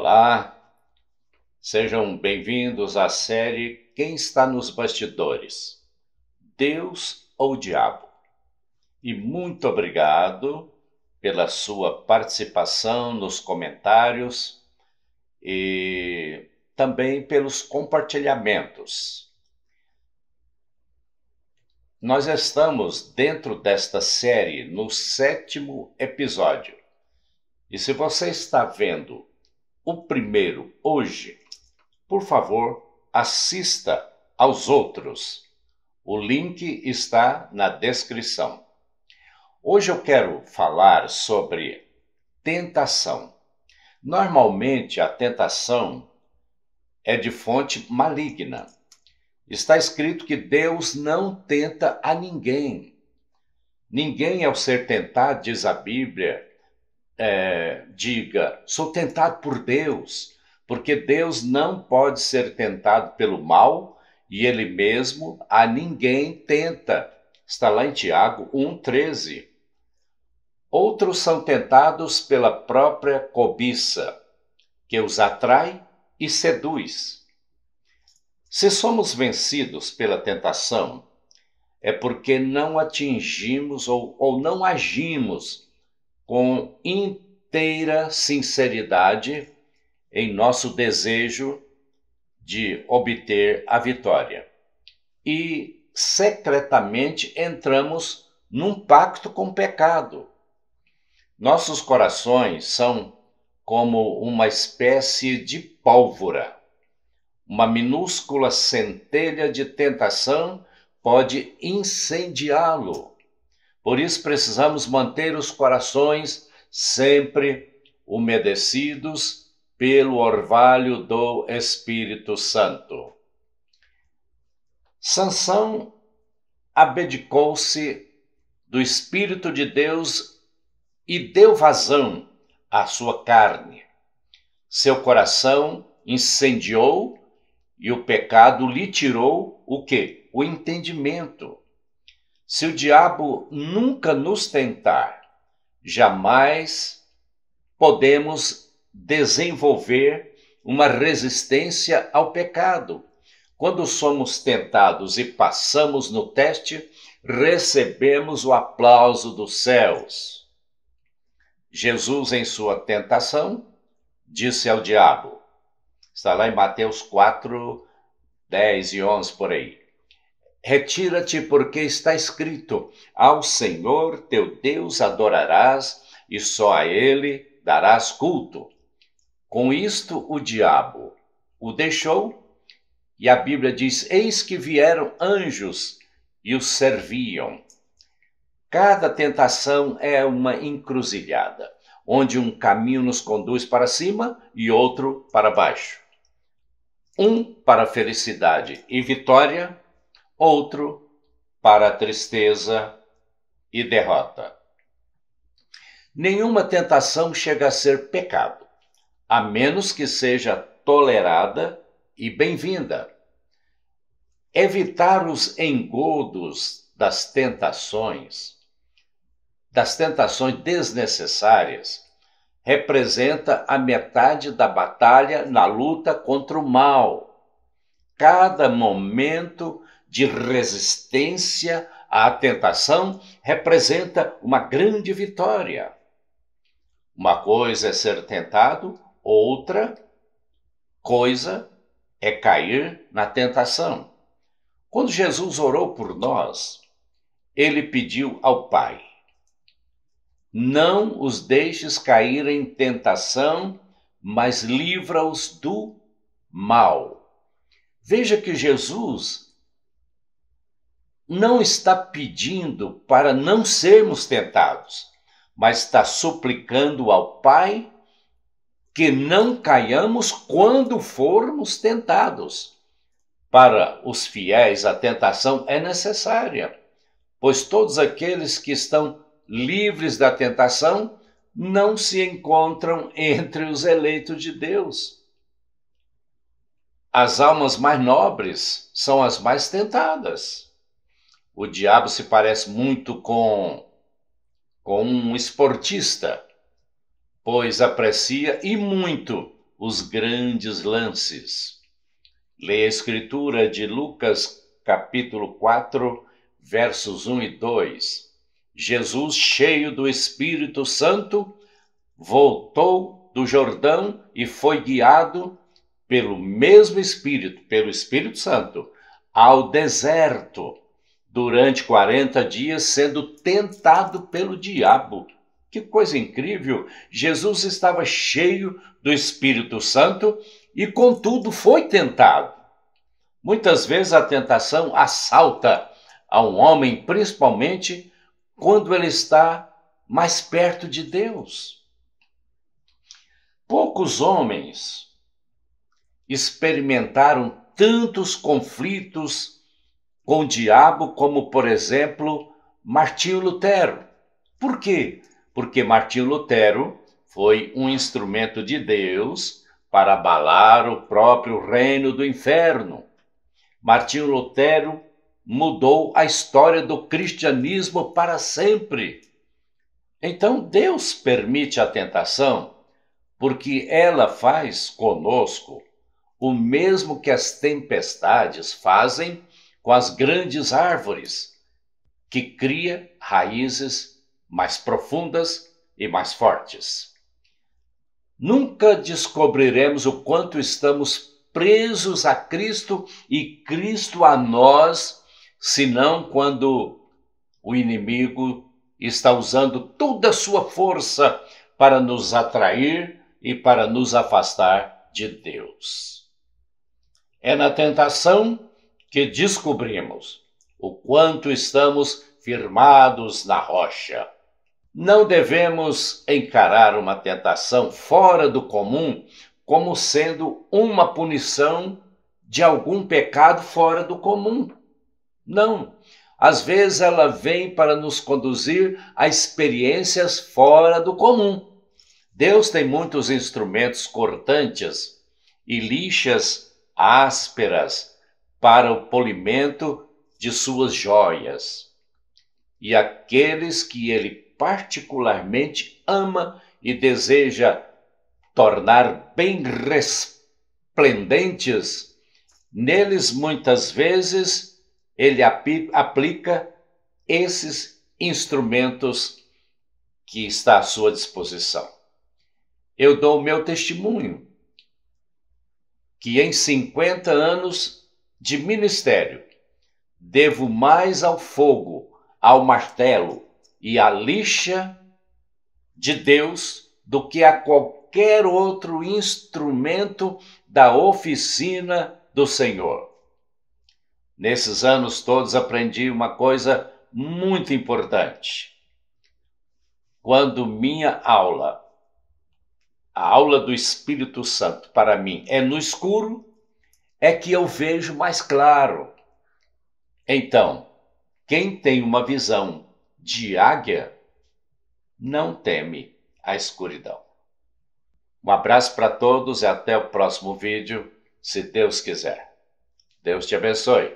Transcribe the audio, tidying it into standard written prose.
Olá, sejam bem-vindos à série Quem está nos bastidores? Deus ou o diabo? E muito obrigado pela sua participação nos comentários e também pelos compartilhamentos. Nós estamos dentro desta série no 7º episódio. E se você está vendo o primeiro hoje, por favor, assista aos outros. O link está na descrição. Hoje eu quero falar sobre tentação. Normalmente a tentação é de fonte maligna. Está escrito que Deus não tenta a ninguém. Ninguém ao ser tentado, diz a Bíblia, diga, sou tentado por Deus, porque Deus não pode ser tentado pelo mal e ele mesmo a ninguém tenta. Está lá em Tiago 1,13. Outros são tentados pela própria cobiça, que os atrai e seduz. Se somos vencidos pela tentação, é porque não atingimos ou não agimos com inteira sinceridade em nosso desejo de obter a vitória. E secretamente entramos num pacto com o pecado. Nossos corações são como uma espécie de pólvora. Uma minúscula centelha de tentação pode incendiá-lo. Por isso precisamos manter os corações sempre umedecidos pelo orvalho do Espírito Santo. Sansão abdicou-se do Espírito de Deus e deu vazão à sua carne. Seu coração incendiou e o pecado lhe tirou o quê? O entendimento. Se o diabo nunca nos tentar, jamais podemos desenvolver uma resistência ao pecado. Quando somos tentados e passamos no teste, recebemos o aplauso dos céus. Jesus, em sua tentação, disse ao diabo, está lá em Mateus 4, 10 e 11 por aí, retira-te, porque está escrito, ao Senhor teu Deus adorarás e só a ele darás culto. Com isto o diabo o deixou e a Bíblia diz, eis que vieram anjos e o serviam. Cada tentação é uma encruzilhada, onde um caminho nos conduz para cima e outro para baixo. Um para a felicidade e vitória, outro para a tristeza e derrota. Nenhuma tentação chega a ser pecado, a menos que seja tolerada e bem-vinda. Evitar os engodos das tentações desnecessárias, representa a metade da batalha na luta contra o mal. Cada momento de resistência à tentação representa uma grande vitória. Uma coisa é ser tentado, outra coisa é cair na tentação. Quando Jesus orou por nós, ele pediu ao Pai, não os deixes cair em tentação, mas livra-os do mal. Veja que Jesus não está pedindo para não sermos tentados, mas está suplicando ao Pai que não caiamos quando formos tentados. Para os fiéis, a tentação é necessária, pois todos aqueles que estão livres da tentação não se encontram entre os eleitos de Deus. As almas mais nobres são as mais tentadas. O diabo se parece muito com um esportista, pois aprecia e muito os grandes lances. Leia a escritura de Lucas, capítulo 4, versos 1 e 2. Jesus, cheio do Espírito Santo, voltou do Jordão e foi guiado pelo mesmo Espírito, pelo Espírito Santo, ao deserto, durante 40 dias, sendo tentado pelo diabo. Que coisa incrível! Jesus estava cheio do Espírito Santo e, contudo, foi tentado. Muitas vezes a tentação assalta a um homem, principalmente quando ele está mais perto de Deus. Poucos homens experimentaram tantos conflitos com o diabo como, por exemplo, Martinho Lutero. Por quê? Porque Martinho Lutero foi um instrumento de Deus para abalar o próprio reino do inferno. Martinho Lutero mudou a história do cristianismo para sempre. Então Deus permite a tentação porque ela faz conosco o mesmo que as tempestades fazem com as grandes árvores, que cria raízes mais profundas e mais fortes. Nunca descobriremos o quanto estamos presos a Cristo e Cristo a nós, senão quando o inimigo está usando toda a sua força para nos atrair e para nos afastar de Deus. É na tentação que descobrimos o quanto estamos firmados na rocha. Não devemos encarar uma tentação fora do comum como sendo uma punição de algum pecado fora do comum. Não. Às vezes ela vem para nos conduzir a experiências fora do comum. Deus tem muitos instrumentos cortantes e lixas ásperas para o polimento de suas joias. E aqueles que ele particularmente ama e deseja tornar bem resplendentes, neles muitas vezes ele aplica esses instrumentos que está à sua disposição. Eu dou o meu testemunho, que em 50 anos de ministério, devo mais ao fogo, ao martelo e à lixa de Deus do que a qualquer outro instrumento da oficina do Senhor. Nesses anos todos aprendi uma coisa muito importante. Quando minha aula, a aula do Espírito Santo para mim é no escuro, é que eu vejo mais claro. Então, quem tem uma visão de águia não teme a escuridão. Um abraço para todos e até o próximo vídeo, se Deus quiser. Deus te abençoe.